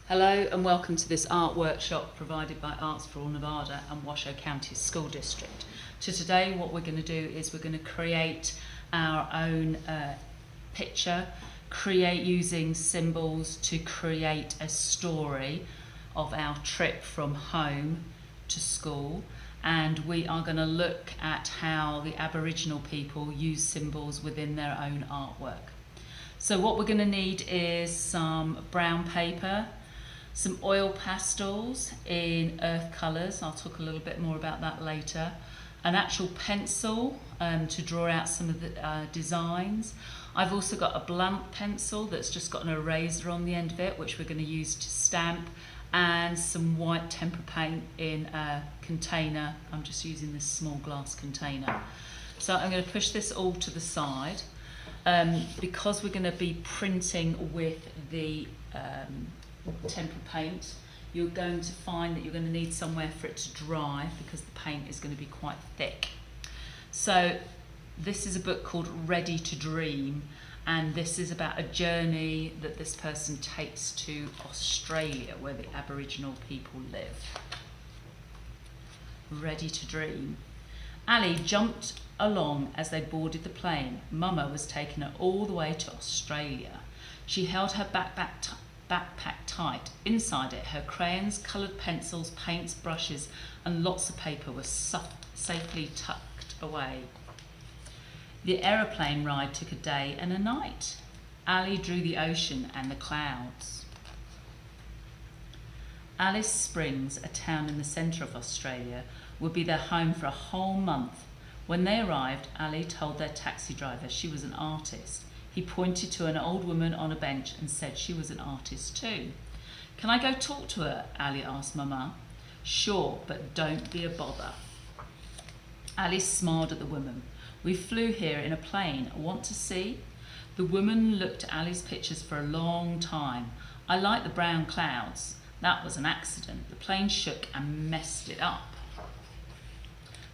Hello and welcome to this art workshop provided by Arts for All Nevada and Washoe County School District. So today what we're going to do is we're going to create our own picture, create using symbols to create a story of our trip from home to school, and we are going to look at how the Aboriginal people use symbols within their own artwork. So what we're going to need is some brown paper, some oil pastels in earth colours, I'll talk a little bit more about that later, an actual pencil to draw out some of the designs. I've also got a blunt pencil that's just got an eraser on the end of it, which we're going to use to stamp, and some white tempera paint in a container. I'm just using this small glass container. So I'm going to push this all to the side. Because we're going to be printing with the tempera paint, you're going to find that you're going to need somewhere for it to dry because the paint is going to be quite thick. So this is a book called Ready to Dream, and this is about a journey that this person takes to Australia where the Aboriginal people live. Ready to Dream. Ali jumped along as they boarded the plane. Mama was taking her all the way to Australia. She held her backpack tight. Inside it, her crayons, coloured pencils, paints, brushes, and lots of paper were safely tucked away. The aeroplane ride took a day and a night. Ali drew the ocean and the clouds. Alice Springs, a town in the centre of Australia, would be their home for a whole month. When they arrived, Ali told their taxi driver she was an artist. He pointed to an old woman on a bench and said she was an artist too. "Can I go talk to her?" Ali asked Mama. "Sure, but don't be a bother." Ali smiled at the woman. "We flew here in a plane. Want to see?" The woman looked at Ali's pictures for a long time. "I like the brown clouds. That was an accident. The plane shook and messed it up."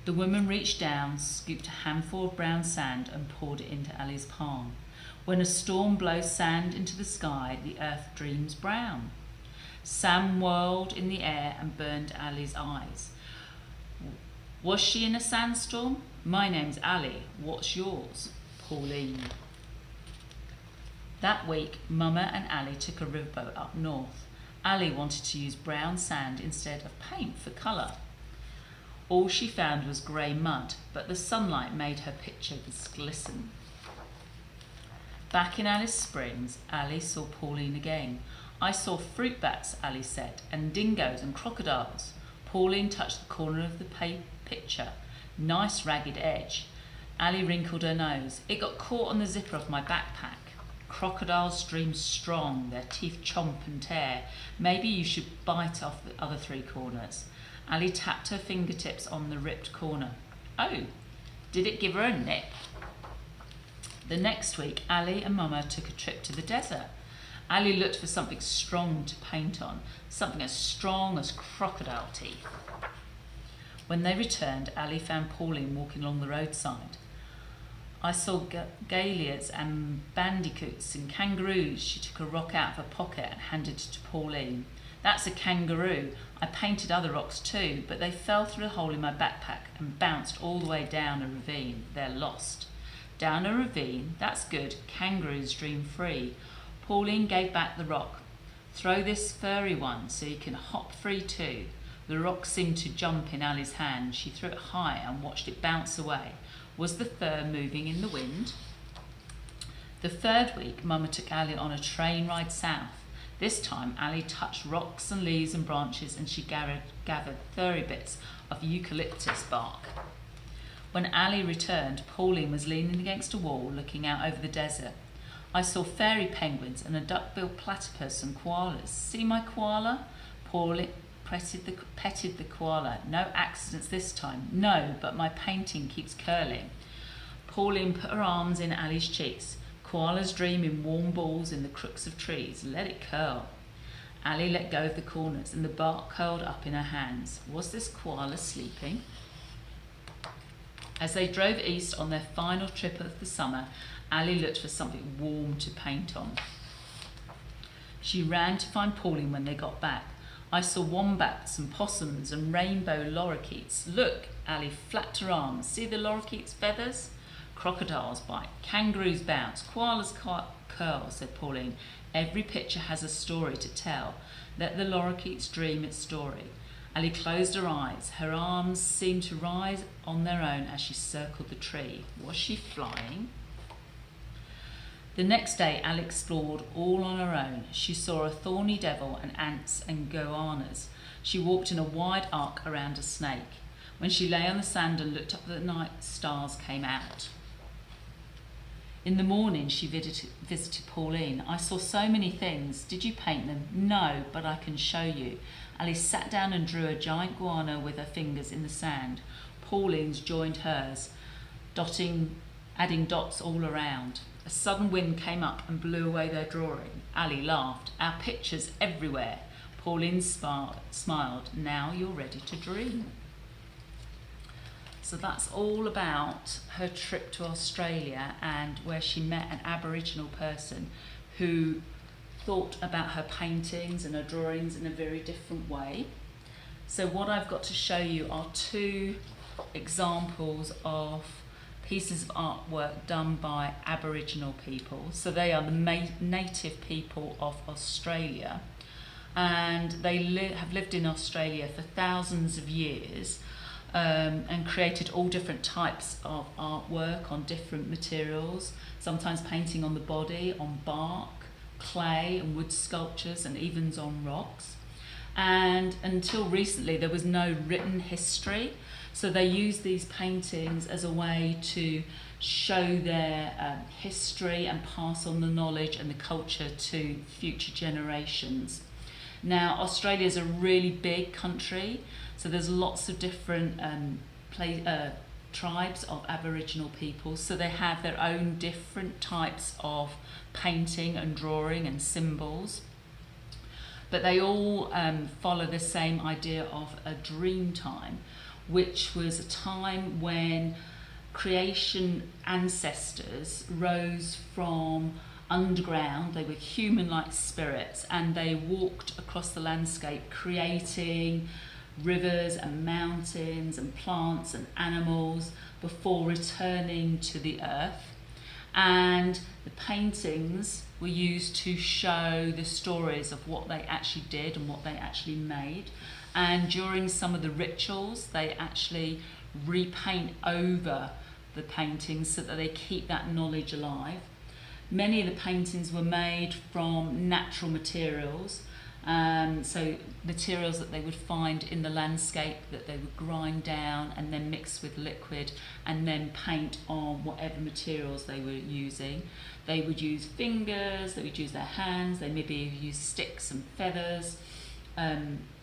The woman reached down, scooped a handful of brown sand and poured it into Ali's palm. "When a storm blows sand into the sky, the earth dreams brown." Sand whirled in the air and burned Ali's eyes. "Was she in a sandstorm?" "My name's Ali. What's yours?" "Pauline." That week, Mama and Ali took a riverboat up north. Ali wanted to use brown sand instead of paint for colour. All she found was grey mud, but the sunlight made her pictures glisten. Back in Alice Springs, Ali saw Pauline again. "I saw fruit bats," Ali said, "and dingoes and crocodiles." Pauline touched the corner of the picture. "Nice ragged edge." Ali wrinkled her nose. "It got caught on the zipper of my backpack." "Crocodiles dream strong, their teeth chomp and tear. Maybe you should bite off the other three corners." Ali tapped her fingertips on the ripped corner. "Oh, did it give her a nip?" The next week, Ali and Mama took a trip to the desert. Ali looked for something strong to paint on, something as strong as crocodile teeth. When they returned, Ali found Pauline walking along the roadside. "I saw galliards and bandicoots and kangaroos." She took a rock out of her pocket and handed it to Pauline. "That's a kangaroo. I painted other rocks too, but they fell through a hole in my backpack and bounced all the way down a ravine. They're lost." "Down a ravine? That's good. Kangaroos dream free." Pauline gave back the rock. "Throw this furry one so you can hop free too." The rock seemed to jump in Ali's hand. She threw it high and watched it bounce away. Was the fur moving in the wind? The third week, Mama took Ali on a train ride south. This time, Ali touched rocks and leaves and branches, and she gathered furry bits of eucalyptus bark. When Ali returned, Pauline was leaning against a wall, looking out over the desert. "I saw fairy penguins and a duck-billed platypus and koalas. See my koala?" Pauline petted the koala. "No accidents this time." "No, but my painting keeps curling." Pauline put her arms in Ali's cheeks. "Koalas dream in warm balls in the crooks of trees. Let it curl." Ali let go of the corners and the bark curled up in her hands. Was this koala sleeping? As they drove east on their final trip of the summer, Ali looked for something warm to paint on. She ran to find Pauline when they got back. I saw wombats and possums and rainbow lorikeets. Look, Ali flapped her arms. See the lorikeets' feathers? Crocodiles bite, kangaroos bounce, koalas curl, said Pauline. Every picture has a story to tell. Let the lorikeets dream its story. Ali closed her eyes. Her arms seemed to rise on their own as she circled the tree. Was she flying? The next day, Ali explored all on her own. She saw a thorny devil and ants and goannas. She walked in a wide arc around a snake. When she lay on the sand and looked up at the night, stars came out. In the morning, she visited Pauline. I saw so many things. Did you paint them? No, but I can show you. Ali sat down and drew a giant goanna with her fingers in the sand. Pauline's joined hers, adding dots all around. A sudden wind came up and blew away their drawing. Ali laughed. Our pictures everywhere. Pauline smiled. Now you're ready to dream. So that's all about her trip to Australia and where she met an Aboriginal person who thought about her paintings and her drawings in a very different way. So what I've got to show you are two examples of pieces of artwork done by Aboriginal people. So they are the native people of Australia, and they have lived in Australia for thousands of years. And created all different types of artwork on different materials, sometimes painting on the body, on bark, clay and wood sculptures, and even on rocks. And until recently there was no written history, so they used these paintings as a way to show their history and pass on the knowledge and the culture to future generations. Now, Australia is a really big country, so there's lots of different tribes of Aboriginal people, so they have their own different types of painting and drawing and symbols. But they all follow the same idea of a dream time, which was a time when creation ancestors rose from underground. They were human-like spirits, and they walked across the landscape creating rivers and mountains and plants and animals before returning to the earth. And the paintings were used to show the stories of what they actually did and what they actually made. And during some of the rituals, they actually repaint over the paintings so that they keep that knowledge alive. Many of the paintings were made from natural materials, so materials that they would find in the landscape that they would grind down and then mix with liquid and then paint on whatever materials they were using. They would use fingers, they would use their hands, they maybe use sticks and feathers,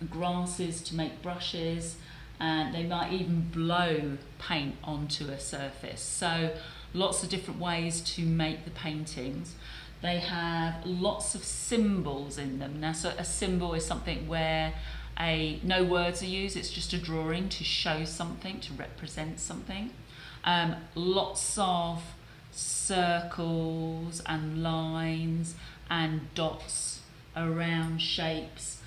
grasses to make brushes, and they might even blow paint onto a surface. So lots of different ways to make the paintings. They have lots of symbols in them. Now, so a symbol is something where no words are used, it's just a drawing to show something, to represent something. Lots of circles and lines and dots around shapes.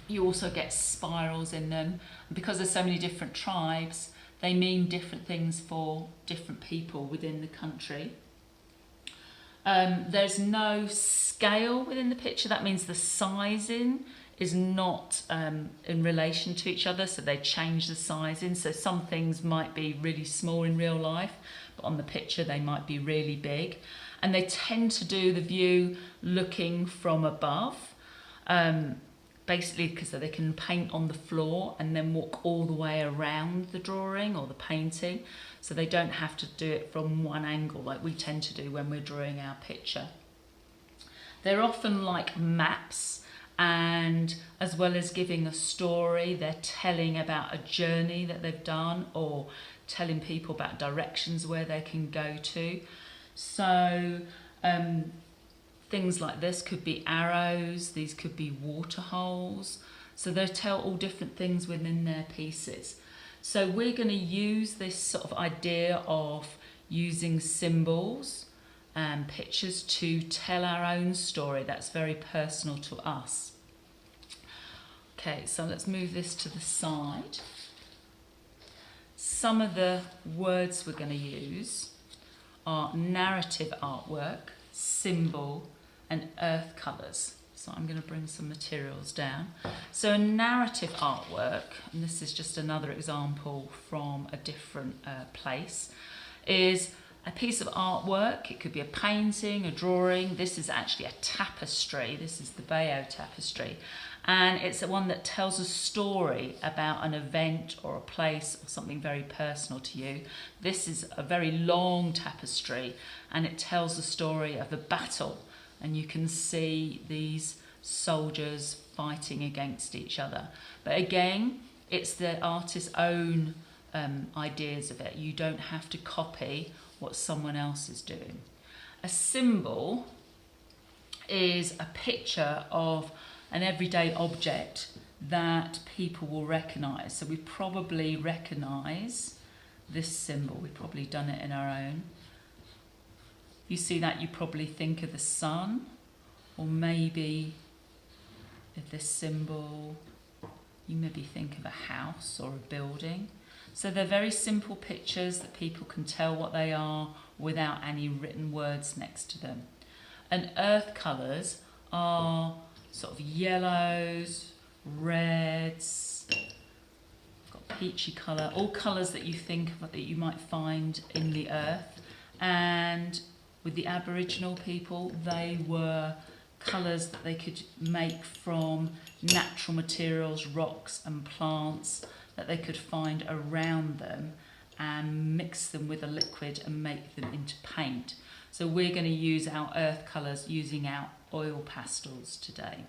You also get spirals in them. Because there's so many different tribes, they mean different things for different people within the country. There's no scale within the picture. That means the sizing is not in relation to each other, so they change the sizing. So some things might be really small in real life, but on the picture they might be really big. And they tend to do the view looking from above, basically because they can paint on the floor and then walk all the way around the drawing or the painting, so they don't have to do it from one angle like we tend to do when we're drawing our picture. They're often like maps, and as well as giving a story, they're telling about a journey that they've done or telling people about directions where they can go to. So things like this could be arrows, these could be water holes. So they tell all different things within their pieces. So we're going to use this sort of idea of using symbols and pictures to tell our own story that's very personal to us. Okay, so let's move this to the side. Some of the words we're going to use are narrative artwork, symbol, and earth colours. So I'm going to bring some materials down. So a narrative artwork, and this is just another example from a different place, is a piece of artwork. It could be a painting, a drawing. This is actually a tapestry. This is the Bayeux tapestry. And it's the one that tells a story about an event or a place or something very personal to you. This is a very long tapestry, and it tells the story of a battle. And you can see these soldiers fighting against each other. But again, it's the artist's own ideas of it. You don't have to copy what someone else is doing. A symbol is a picture of an everyday object that people will recognise. So we probably recognise this symbol. We've probably done it in our own. You see that, you probably think of the sun, or maybe of this symbol, you maybe think of a house or a building. So they're very simple pictures that people can tell what they are without any written words next to them. And earth colours are sort of yellows, reds, got peachy colour, all colours that you think of that you might find in the earth. And with the Aboriginal people, they were colours that they could make from natural materials, rocks and plants that they could find around them and mix them with a liquid and make them into paint. So we're going to use our earth colours using our oil pastels today.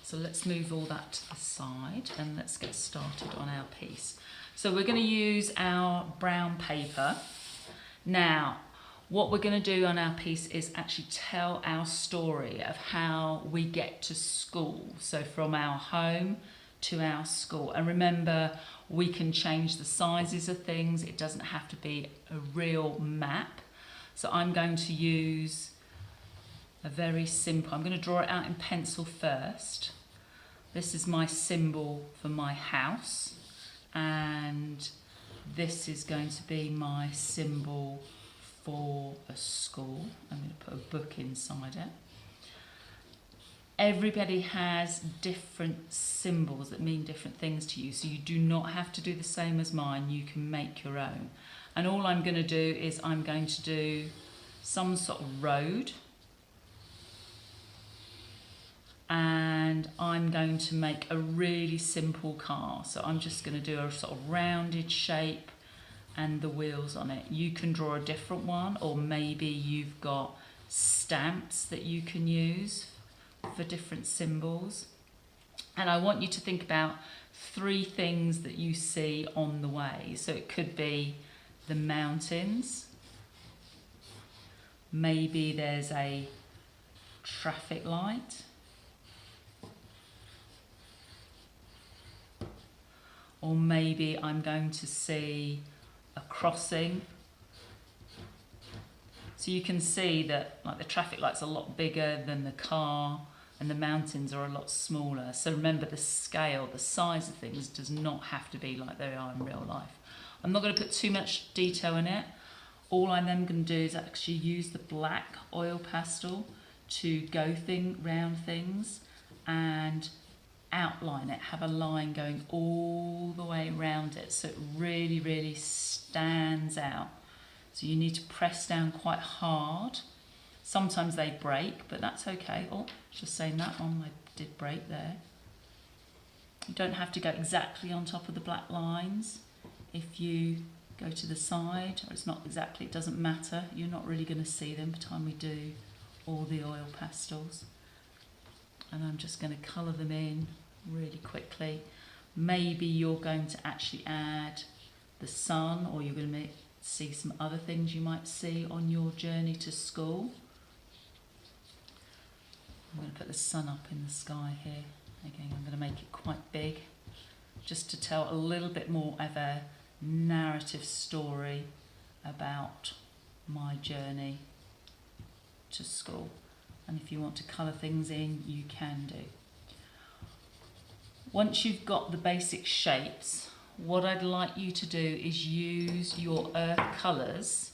So let's move all that to the side and let's get started on our piece. So we're going to use our brown paper. Now, what we're going to do on our piece is actually tell our story of how we get to school. So from our home to our school. And remember, we can change the sizes of things. It doesn't have to be a real map. So I'm going to use a very simple, I'm going to draw it out in pencil first. This is my symbol for my house, and this is going to be my symbol for a school. I'm going to put a book inside it. Everybody has different symbols that mean different things to you, so you do not have to do the same as mine. You can make your own. And all I'm going to do is I'm going to do some sort of road, and I'm going to make a really simple car. So I'm just going to do a sort of rounded shape and the wheels on it. You can draw a different one, or maybe you've got stamps that you can use for different symbols. And I want you to think about 3 things that you see on the way. So it could be the mountains, maybe there's a traffic light, or maybe I'm going to see a crossing. So you can see that like the traffic light's a lot bigger than the car, and the mountains are a lot smaller. So remember, the scale, the size of things does not have to be like they are in real life. I'm not going to put too much detail in it. All I'm then going to do is actually use the black oil pastel to go round things and outline it, have a line going all the way around it so it really, really stands out. So you need to press down quite hard. Sometimes they break, but that's okay. Oh, just saying that one, I did break there. You don't have to go exactly on top of the black lines. If you go to the side, or it's not exactly, it doesn't matter. You're not really going to see them by the time we do all the oil pastels. And I'm just going to colour them in really quickly. Maybe you're going to actually add the sun, or you're going to see some other things you might see on your journey to school. I'm going to put the sun up in the sky here. Again, I'm going to make it quite big, just to tell a little bit more of a narrative story about my journey to school. And if you want to colour things in, you can do. Once you've got the basic shapes, what I'd like you to do is use your earth colours,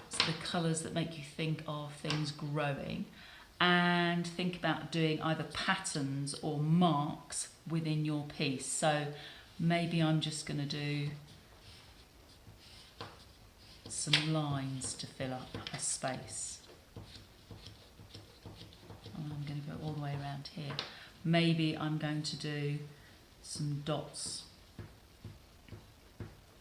so the colours that make you think of things growing, and think about doing either patterns or marks within your piece. So maybe I'm just going to do some lines to fill up a space. And I'm going to go all the way around here. Maybe I'm going to do some dots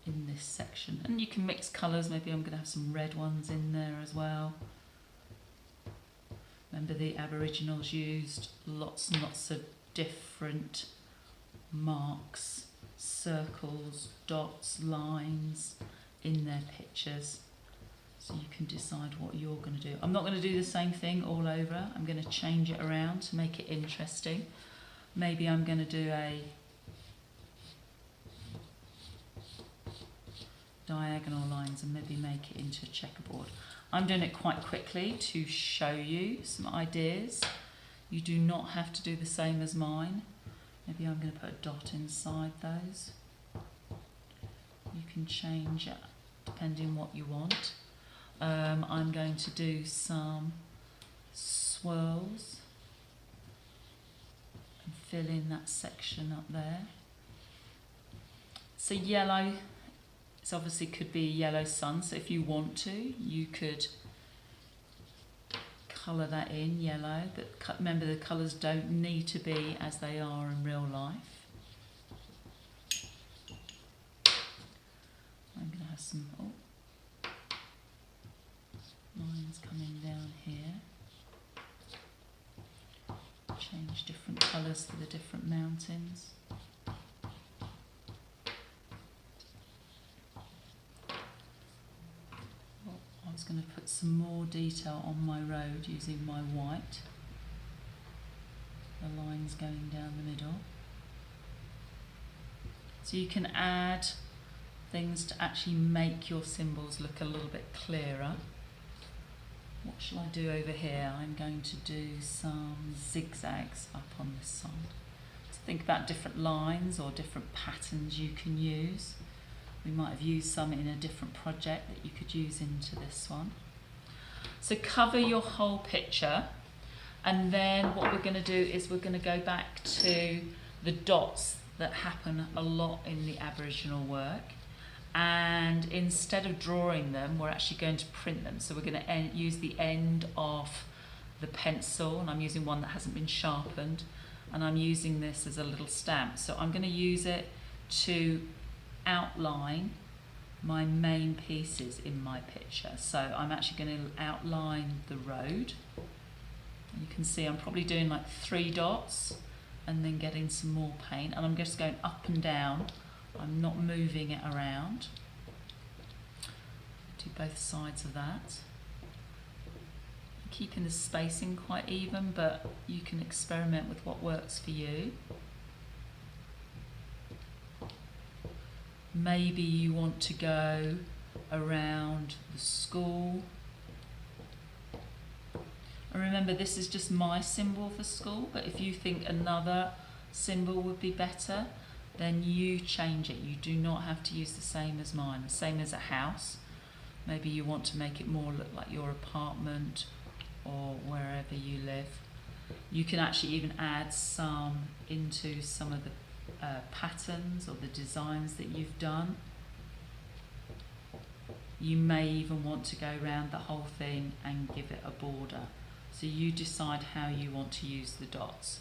in this section. And you can mix colours. Maybe I'm going to have some red ones in there as well. Remember, the Aboriginals used lots and lots of different marks, circles, dots, lines in their pictures. So you can decide what you're going to do. I'm not going to do the same thing all over. I'm going to change it around to make it interesting. Maybe I'm going to do a diagonal lines and maybe make it into a checkerboard. I'm doing it quite quickly to show you some ideas. You do not have to do the same as mine. Maybe I'm going to put a dot inside those. You can change it depending on what you want. I'm going to do some swirls and fill in that section up there. So yellow, it obviously could be a yellow sun, so if you want to, you could colour that in yellow, but remember the colours don't need to be as they are in real life. I'm going to have some lines coming down here. Change different colours for the different mountains. I was going to put some more detail on my road using my white. The lines going down the middle. So you can add things to actually make your symbols look a little bit clearer. What shall I do over here? I'm going to do some zigzags up on this side. So think about different lines or different patterns you can use. We might have used some in a different project that you could use into this one. So cover your whole picture, and then what we're going to do is we're going to go back to the dots that happen a lot in the Aboriginal work. And instead of drawing them, we're actually going to print them. So we're going to use the end of the pencil, and I'm using one that hasn't been sharpened, and I'm using this as a little stamp. So I'm going to use it to outline my main pieces in my picture. So I'm actually going to outline the road. And you can see I'm probably doing like 3 dots and then getting some more paint, and I'm just going up and down. I'm not moving it around. Do both sides of that. Keeping the spacing quite even, but you can experiment with what works for you. Maybe you want to go around the school. And remember, this is just my symbol for school, but if you think another symbol would be better, then you change it. You do not have to use the same as mine. The same as a house. Maybe you want to make it more look like your apartment or wherever you live. You can actually even add some into some of the patterns or the designs that you've done. You may even want to go around the whole thing and give it a border. So you decide how you want to use the dots.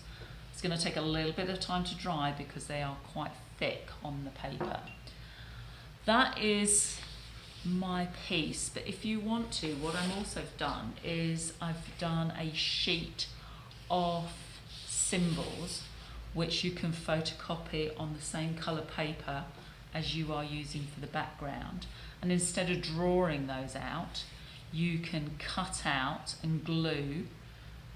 It's going to take a little bit of time to dry because they are quite thick on the paper. That is my piece, but if you want to, what I'm also done is I've done a sheet of symbols which you can photocopy on the same colour paper as you are using for the background, and instead of drawing those out, you can cut out and glue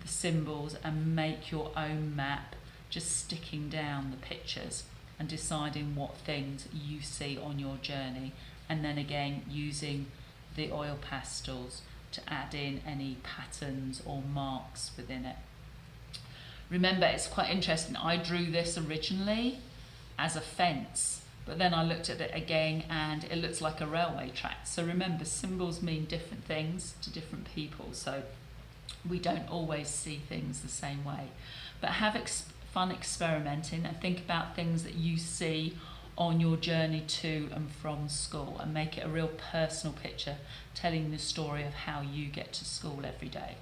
the symbols and make your own map, just sticking down the pictures and deciding what things you see on your journey, and then again using the oil pastels to add in any patterns or marks within it. Remember, it's quite interesting, I drew this originally as a fence, but then I looked at it again and it looks like a railway track. So remember, symbols mean different things to different people, so we don't always see things the same way. But have fun experimenting and think about things that you see on your journey to and from school, and make it a real personal picture telling the story of how you get to school every day.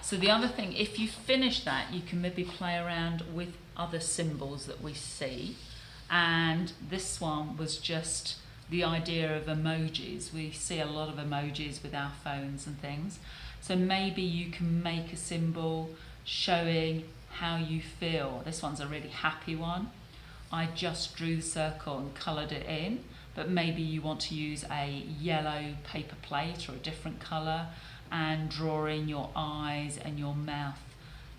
So the other thing, if you finish that, you can maybe play around with other symbols that we see. And this one was just the idea of emojis. We see a lot of emojis with our phones and things. So maybe you can make a symbol showing how you feel. This one's a really happy one. I just drew the circle and coloured it in, but maybe you want to use a yellow paper plate or a different colour and draw in your eyes and your mouth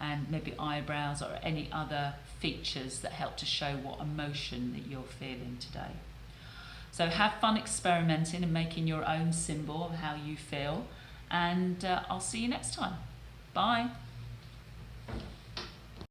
and maybe eyebrows or any other features that help to show what emotion that you're feeling today. So have fun experimenting and making your own symbol of how you feel, and I'll see you next time. Bye.